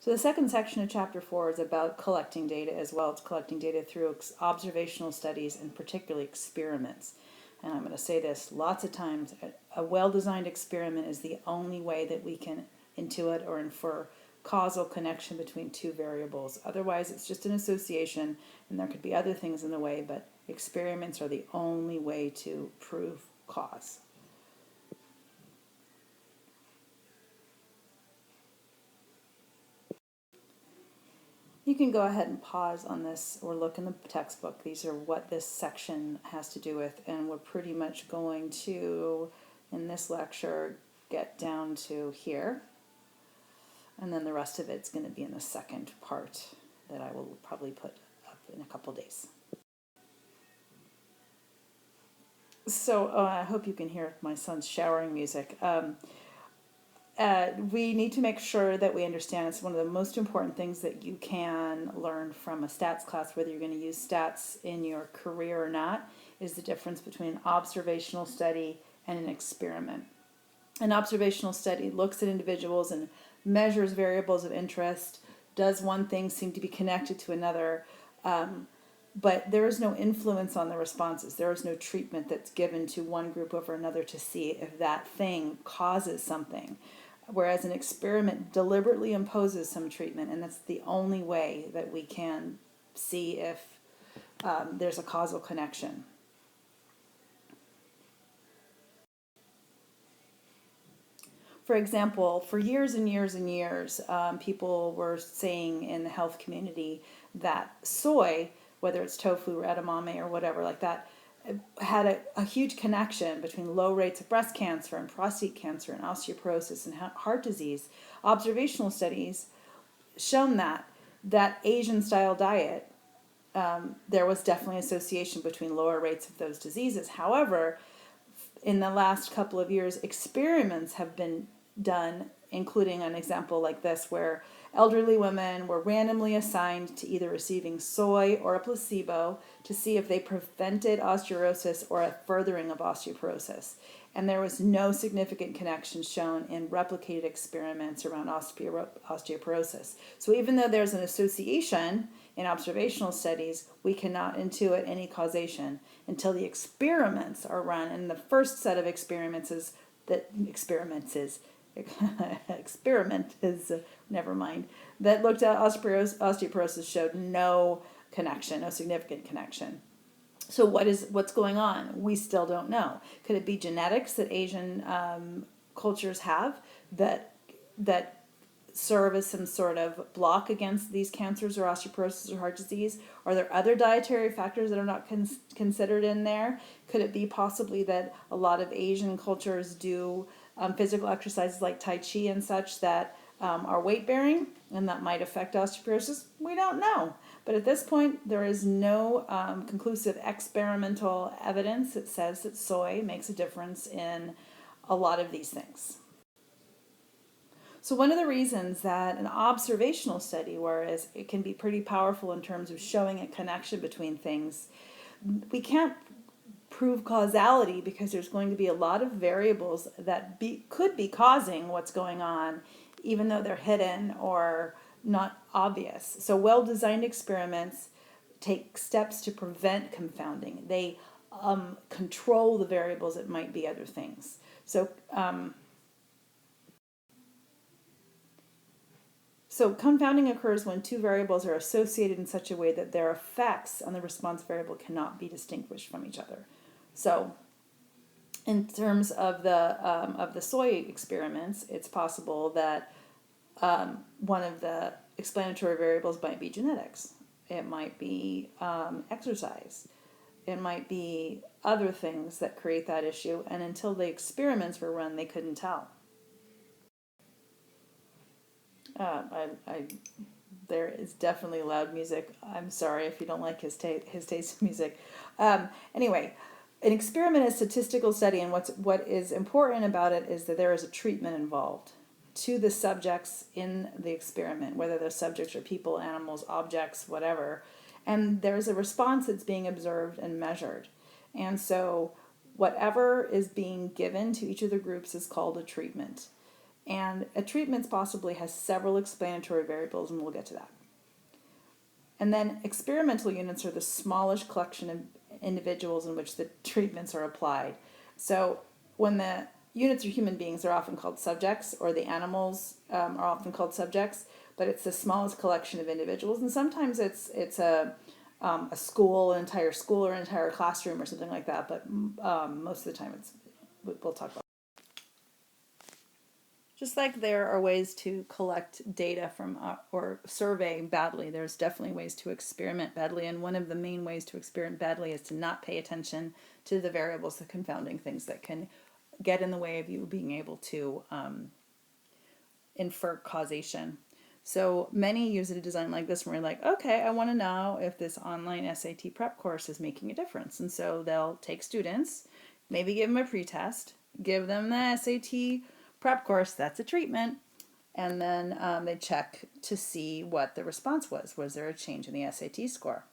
So the second section of chapter 4 is about collecting data as well. It's collecting data through observational studies and particularly experiments. And I'm going to say this lots of times, a well-designed experiment is the only way that we can intuit or infer causal connection between two variables. Otherwise, it's just an association, and there could be other things in the way, but experiments are the only way to prove cause. You can go ahead and pause on this or look in the textbook. These are what this section has to do with, and we're pretty much going to, in this lecture, get down to here. And then the rest of it's going to be in the second part that I will probably put up in a couple days. So I hope you can hear my son's showering music. We need to make sure that we understand it's one of the most important things that you can learn from a stats class, whether you're going to use stats in your career or not, is the difference between an observational study and an experiment. An observational study looks at individuals and measures variables of interest. Does one thing seem to be connected to another? But there is no influence on the responses. There is no treatment that's given to one group over another to see if that thing causes something. Whereas an experiment deliberately imposes some treatment, and that's the only way that we can see if there's a causal connection. For example, for years and years and years, people were saying in the health community that soy, whether it's tofu or edamame or whatever like that, had a huge connection between low rates of breast cancer and prostate cancer and osteoporosis and heart disease. Observational studies shown that Asian style diet, there was definitely association between lower rates of those diseases. However, in the last couple of years, experiments have been done, including an example like this, where elderly women were randomly assigned to either receiving soy or a placebo to see if they prevented osteoporosis or a furthering of osteoporosis. And there was no significant connection shown in replicated experiments around osteoporosis. So even though there's an association in observational studies, we cannot intuit any causation until the experiments are run. And the first set of experiments is that looked at osteoporosis showed no connection, no significant connection. So what's going on? We still don't know. Could it be genetics that Asian cultures have that serve as some sort of block against these cancers or osteoporosis or heart disease? Are there other dietary factors that are not considered in there? Could it be possibly that a lot of Asian cultures do physical exercises like Tai Chi and such that are weight bearing and that might affect osteoporosis? We don't know. But at this point, there is no conclusive experimental evidence that says that soy makes a difference in a lot of these things. So one of the reasons that an observational study, whereas it can be pretty powerful in terms of showing a connection between things, we can't prove causality because there's going to be a lot of variables that could be causing what's going on, even though they're hidden or not obvious. So well-designed experiments take steps to prevent confounding. They control the variables. It might be other things. So confounding occurs when two variables are associated in such a way that their effects on the response variable cannot be distinguished from each other. So in terms of the soy experiments, it's possible that one of the explanatory variables might be genetics. It might be exercise. It might be other things that create that issue. And until the experiments were run, they couldn't tell. There is definitely loud music. I'm sorry if you don't like his taste in music. Anyway, an experiment is a statistical study, and what is important about it is that there is a treatment involved to the subjects in the experiment, whether those subjects are people, animals, objects, whatever. And there's a response that's being observed and measured. And so whatever is being given to each of the groups is called a treatment. And a treatment possibly has several explanatory variables, and we'll get to that. And then experimental units are the smallest collection of individuals in which the treatments are applied. So when the units are human beings, they're often called subjects, or the animals are often called subjects, but it's the smallest collection of individuals. And sometimes it's a school, an entire school, or an entire classroom, or something like that. But most of the time, we'll talk about. Just like there are ways to collect data from or survey badly, there's definitely ways to experiment badly. And one of the main ways to experiment badly is to not pay attention to the variables, the confounding things that can get in the way of you being able to infer causation. So many use a design like this where you're like, okay, I want to know if this online SAT prep course is making a difference. And so they'll take students, maybe give them a pretest, give them the SAT prep course, that's a treatment, and then they check to see what the response was. Was there a change in the SAT score?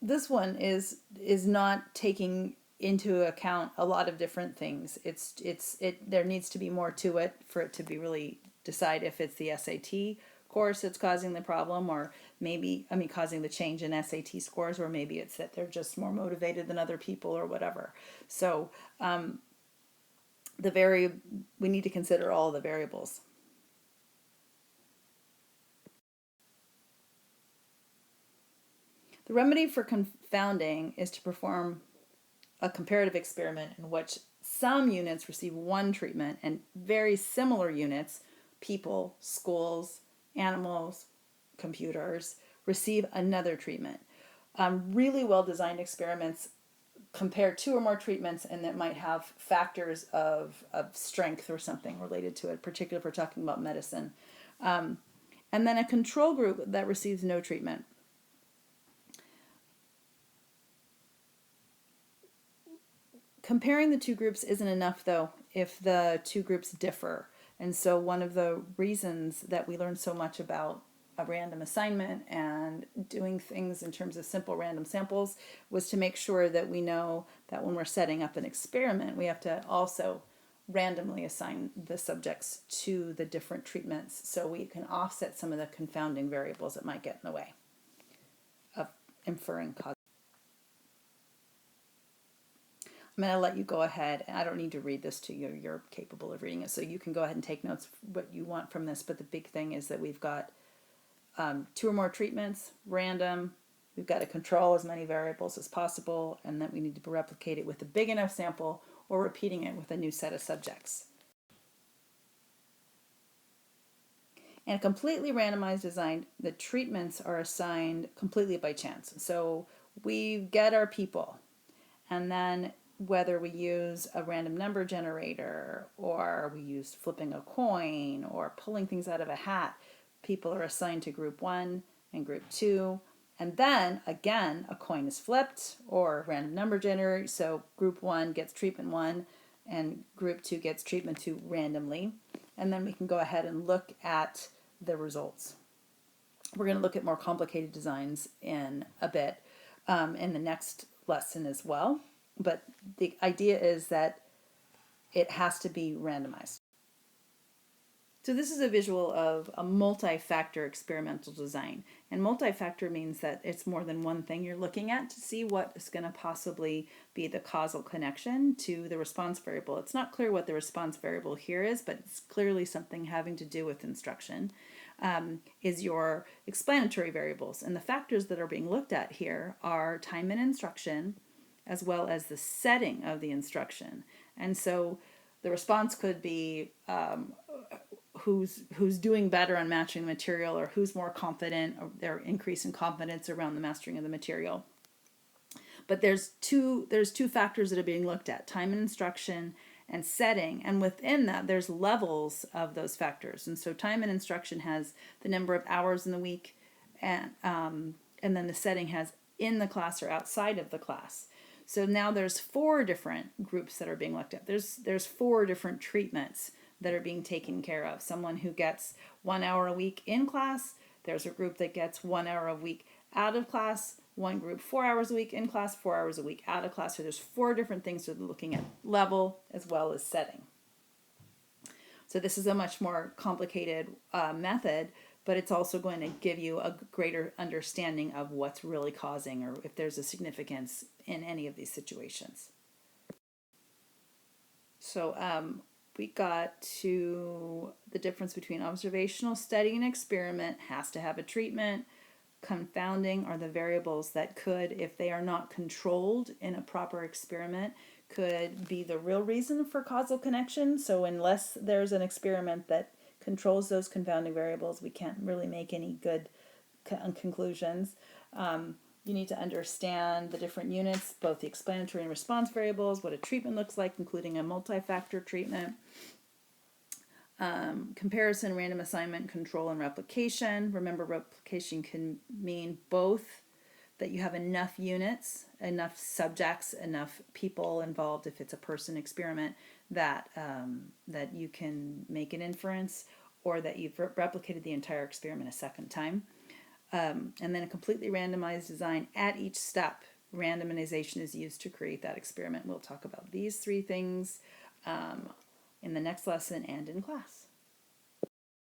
This one is not taking into account a lot of different things. There needs to be more to it for it to be really decide if it's the SAT course that's causing the problem, or maybe causing the change in SAT scores, or maybe it's that they're just more motivated than other people, or whatever. So we need to consider all the variables. The remedy for confounding is to perform a comparative experiment in which some units receive one treatment and very similar units, people, schools, animals, computers, receive another treatment. Really well-designed experiments compare two or more treatments, and that might have factors of strength or something related to it, particularly if we're talking about medicine. And then a control group that receives no treatment. Comparing the two groups isn't enough, though, if the two groups differ. And so one of the reasons that we learn so much about a random assignment and doing things in terms of simple random samples was to make sure that we know that when we're setting up an experiment, we have to also randomly assign the subjects to the different treatments so we can offset some of the confounding variables that might get in the way of inferring cause. I'm going to let you go ahead. I don't need to read this to you. You're capable of reading it. So you can go ahead and take notes what you want from this. But the big thing is that we've got two or more treatments, random. We've got to control as many variables as possible. And then we need to replicate it with a big enough sample or repeating it with a new set of subjects. In a completely randomized design, the treatments are assigned completely by chance. So we get our people, and then whether we use a random number generator or we use flipping a coin or pulling things out of a hat, people are assigned to group 1 and group 2. And then, again, a coin is flipped or a random number generator. So group 1 gets treatment 1 and group 2 gets treatment 2 randomly. And then we can go ahead and look at the results. We're going to look at more complicated designs in a bit in the next lesson as well. But the idea is that it has to be randomized. So this is a visual of a multi-factor experimental design. And multi-factor means that it's more than one thing you're looking at to see what is going to possibly be the causal connection to the response variable. It's not clear what the response variable here is, but it's clearly something having to do with instruction. Is your explanatory variables. And the factors that are being looked at here are time and instruction, as well as the setting of the instruction. And so the response could be who's doing better on matching the material, or who's more confident, or their increase in confidence around the mastering of the material. But there's two factors that are being looked at: time and instruction and setting. And within that, there's levels of those factors. And so time and instruction has the number of hours in the week, and then the setting has in the class or outside of the class. So now there's 4 different groups that are being looked at. There's 4 different treatments that are being taken care of. Someone who gets 1 hour a week in class. There's a group that gets 1 hour a week out of class. one group 4 hours a week in class, 4 hours a week out of class. So there's 4 different things to looking at: level as well as setting. So this is a much more complicated method, but it's also going to give you a greater understanding of what's really causing, or if there's a significance in any of these situations. So we got to the difference between observational study and experiment has to have a treatment. Confounding are the variables that could, if they are not controlled in a proper experiment, could be the real reason for causal connection. So unless there's an experiment that controls those confounding variables, we can't really make any good conclusions. You need to understand the different units, both the explanatory and response variables, what a treatment looks like, including a multi-factor treatment. Comparison, random assignment, control, and replication. Remember, replication can mean both that you have enough units, enough subjects, enough people involved, if it's a person experiment, that that you can make an inference, or that you've replicated the entire experiment a second time. And then a completely randomized design at each step. Randomization is used to create that experiment. We'll talk about these 3 things in the next lesson and in class.